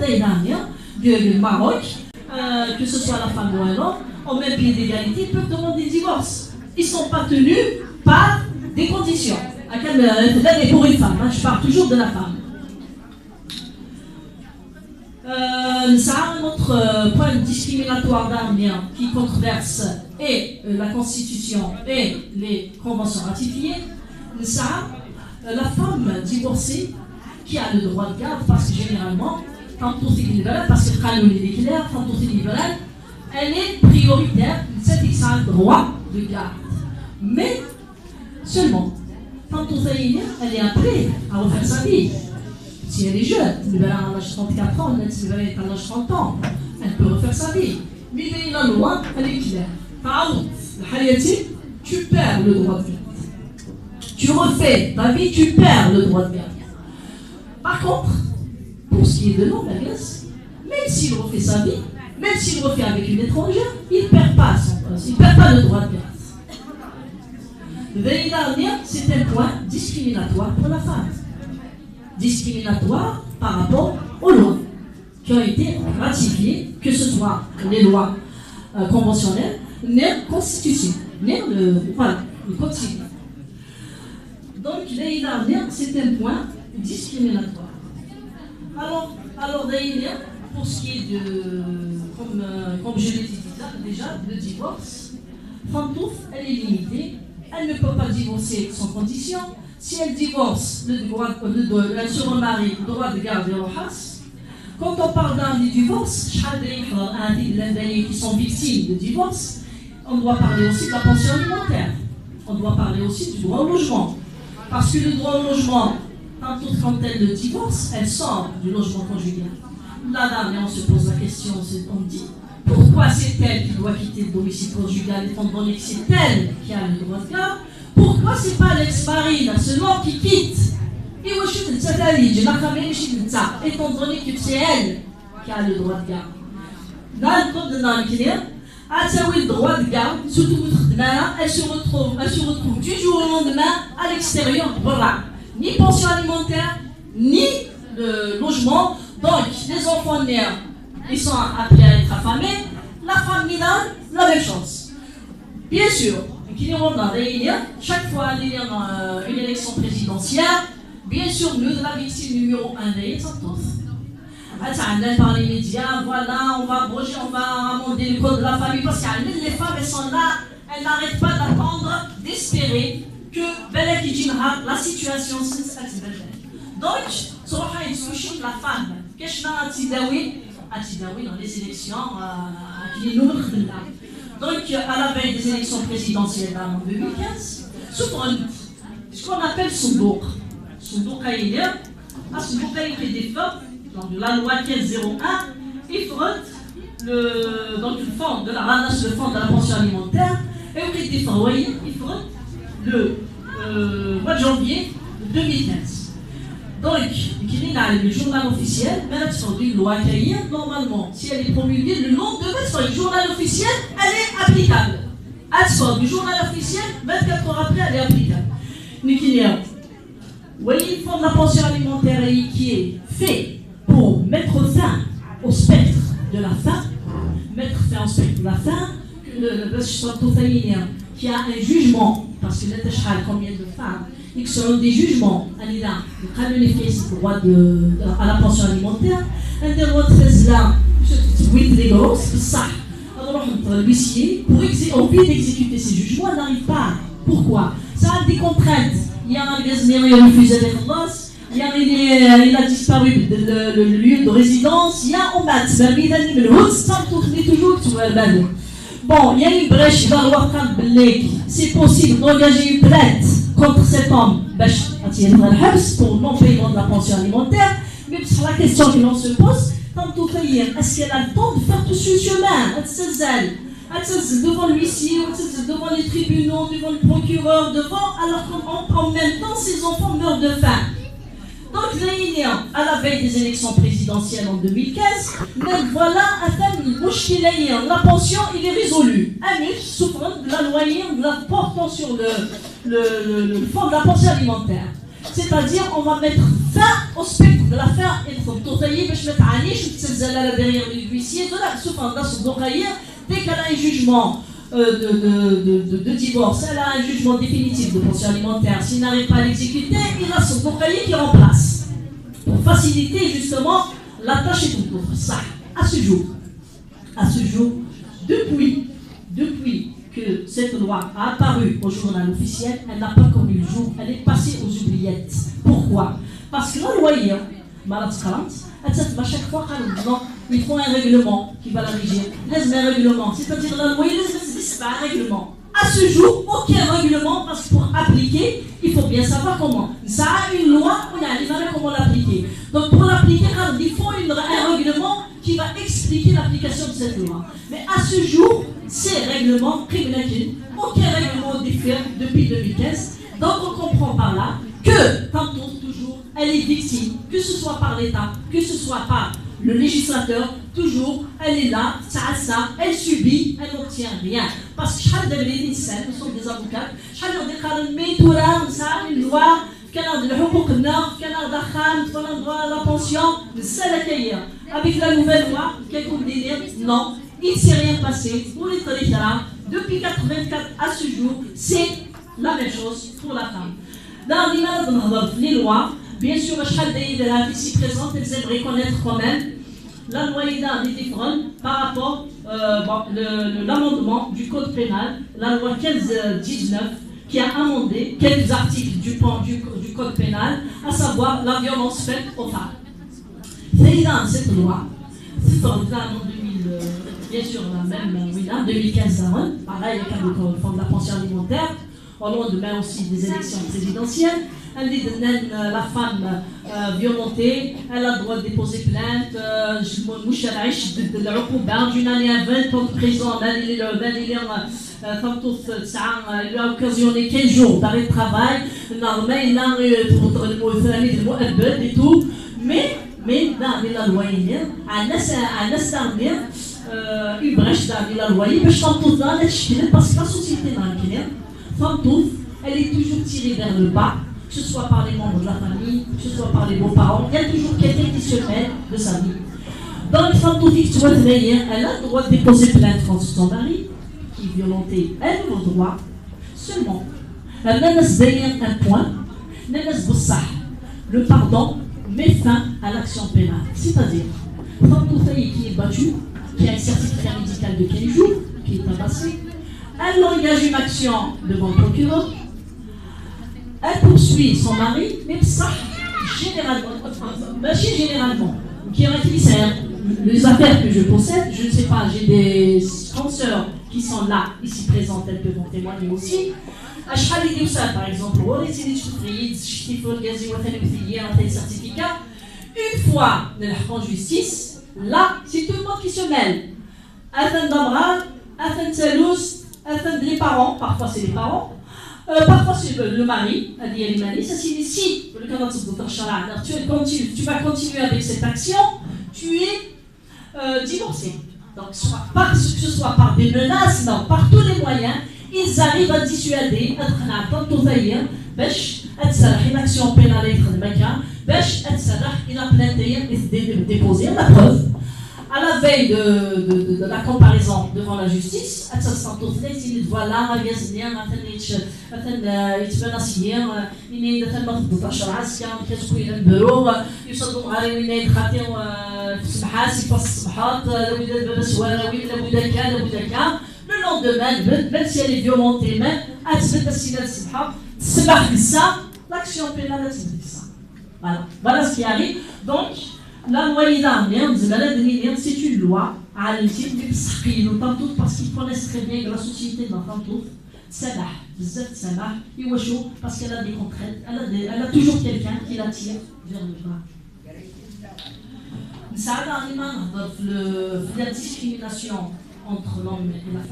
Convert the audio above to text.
l'année dernière, du Maroc, que ce soit la femme ou un homme, en même pied d'égalité, peuvent demander divorce. Ils ne sont pas tenus par des conditions. Pour une femme, je parle toujours de la femme. Un autre point discriminatoire d'Armien qui controverse et la Constitution et les conventions ratifiées, la femme divorcée qui a le droit de garde, parce que généralement, quand on est libéral, parce que le clair, quand on est libéral, elle est prioritaire, c'est a le droit de garde. Mais seulement, quand on est elle est appelée à refaire sa vie. Si elle est jeune, elle a l'âge de 34 ans, elle a l'âge de 30 ans, elle peut refaire sa vie. Mais la loi, elle est claire. Par exemple, tu perds le droit de garde. Tu refais ta vie, tu perds le droit de garde. Par contre, pour ce qui est de l'homme, la Grèce, même s'il refait sa vie, même s'il refait avec une étrangère, il ne perd pas son poste, il ne perd pas le droit de garde. L'année dernière, c'est un point discriminatoire pour la femme. Discriminatoire par rapport aux lois qui ont été ratifiées, que ce soit les lois conventionnelles, ni constitution, ni le code civil. Donc l'année dernière, c'est un point discriminatoire. Alors d'ailleurs, pour ce qui est de, comme je l'ai dit déjà, le divorce, Fantouf, elle est limitée, elle ne peut pas divorcer sans condition. Si elle divorce, elle se remarie, le droit de garder le has. Quand on parle d'un divorce, qui sont victimes de divorce, on doit parler aussi de la pension alimentaire. On doit parler aussi du droit au logement. Parce que le droit au logement, quand elle le divorce, elle sort du logement conjugal. Là, dernière, on se pose la question, on dit, pourquoi c'est elle qui doit quitter le domicile conjugal étant donné que c'est elle qui a le droit de garde? Pourquoi c'est pas l'ex-mari, seulement qui quitte? Et moi, je suis étant donné que c'est elle qui a le droit de garde. Dans le code de l'Anquilien, elle a le droit de garde, surtout elle se retrouve du jour au lendemain à l'extérieur. Voilà. Ni pension alimentaire, ni le logement. Donc, les enfants nés, ils sont appelés à être affamés. La famille, la même chose. Bien sûr, chaque fois qu'il y a une élection présidentielle, bien sûr, nous, la victime numéro 1 des par les médias, voilà, on va abroger, on va amender le code de la famille, parce que les femmes, elles sont là, elles n'arrêtent pas d'attendre, d'espérer que la situation se passe. Donc, sur la discussion de la femme, qu'est-ce qu'on a dans les élections qui nous donc, à la veille des élections présidentielles en 2015, ce qu'on appelle Soudouk. Soudouk Aïlia, Soudouk Aïlia des femmes, donc de la loi 1501, il frotte le fonds de la pension alimentaire, et il frotte le mois de janvier 2015. Donc, il y a le journal officiel, mais une loi qui normalement, si elle est promulguée, le nom de du journal officiel, elle est applicable. Elle du journal officiel, 24 heures après, elle est applicable. Mais qu'il y a, voyez, le fonds de la pension alimentaire qui est fait pour mettre fin au spectre de la faim, mettre fin au spectre de la faim, que le qui a un jugement, parce que combien de femmes, et selon des jugements, le droit à la pension alimentaire, un des droits 13 là, les grosses, ça, l'huissier, pour envie d'exécuter ces jugements, elle n'arrive pas. Pourquoi? Ça a des contraintes. Il y a un gaznier, il a refusé d'être boss, il a disparu le lieu de résidence, il y a un mat, toujours bon, il y a une brèche dans le Wakam Belek. C'est possible d'engager une plainte contre cet homme pour non-paiement de la pension alimentaire. Mais c'est la question que l'on se pose, est-ce qu'elle a le temps de faire tout ce chemin? Devant l'huissier, devant les tribunaux, devant le procureur, alors qu'en même temps, ces enfants meurent de faim. Donc, à la veille des élections présidentielles en 2015, même voilà, la pension, il est résolu. Un souffrant de la loyer, de la portant sur le fonds de la pension alimentaire. C'est-à-dire, on va mettre fin au spectre de l'affaire, il faut tout tailler, je me تعانيش وتتزلل derrière l'huissier, sauf en das dès qu'elle a un jugement de divorce, elle a un jugement définitif de pension alimentaire, s'il n'arrive pas à l'exécuter, il a son bouclier qui remplace. Pour faciliter justement la tâche et tout autre. Ça, à ce jour, depuis que cette loi a apparu au journal officiel, elle n'a pas connu le jour, elle est passée aux oubliettes. Pourquoi? Parce que la loi, à chaque fois ils font un règlement qui va la régir. Un règlement, c'est-à-dire la loi, c'est pas un règlement. À ce jour, aucun règlement, parce que pour appliquer, il faut bien savoir comment. Ça a une loi, on a dit comment l'appliquer. Donc pour l'appliquer, il faut un règlement qui va expliquer l'application de cette loi. Mais à ce jour, ces règlements, aucun règlement diffère depuis 2015. Donc on comprend par là que, tantôt, toujours, elle est victime, que ce soit par l'État, que ce soit par le législateur, toujours, elle est là, ça, elle subit, elle n'obtient rien. Parce que chaque nous sommes des avocats, chaque une loi, la pension, avec la nouvelle loi, non, il ne s'est rien passé pour les territoires. Depuis 1984 à ce jour, c'est la même chose pour la femme. Dans les lois, bien sûr, ici présente, elles aimeraient connaître quand même la loi est différente par rapport l'amendement du code pénal, la loi 1519, qui a amendé quelques articles du code pénal, à savoir la violence faite aux femmes. C'est dans cette loi, c'est en 2000, bien sûr, la même, 2015, pareil, avec le fonds de la pension alimentaire, au lendemain aussi des élections présidentielles. Elle dit la femme violentée, elle a le droit de déposer plainte. D'une année à 20 ans de prison, il a occasionné 15 jours d'arrêt de travail. Il a et tout. Mais dans la loi, une brèche dans la loi, parce que la société elle est toujours tirée vers le bas, que ce soit par les membres de la famille, que ce soit par les beaux-parents, il y a toujours quelqu'un qui se mêle de sa vie. Dans les femmes elle a le droit de déposer plainte contre son mari, qui est violenté, elle a le droit, seulement. Elle a un point, le pardon met fin à l'action pénale. C'est-à-dire, femme qui est battue, qui a un certificat médical de 15 jours, qui est tabassé, elle engage une action devant le procureur, elle poursuit son mari, mais ça, généralement, qui les affaires que je possède, je ne sais pas, j'ai des consoeurs qui sont là, ici présentes, elles peuvent en témoigner aussi. Par exemple, certificat, une fois en justice, là, c'est tout le monde qui se mêle. Afin d'Amral, afin de Salouz, les parents, parfois c'est les parents, parfois c'est le mari, ça signifie si le candidat tu vas continuer avec cette action, tu es divorcé. Donc, que ce soit par des menaces, non, par tous les moyens, ils arrivent à dissuader, une action pénale, il a déposé la preuve. À la veille de la comparaison devant la justice, voilà, le lendemain, même si elle est violentée, l'action pénale, voilà ce qui arrive. Donc, la loi c'est une loi à l'intime parce qu'ils connaissent très bien que la société dans parce qu'elle a des contraintes, elle a toujours quelqu'un qui la tire vers le bas. La discrimination entre l'homme et la femme.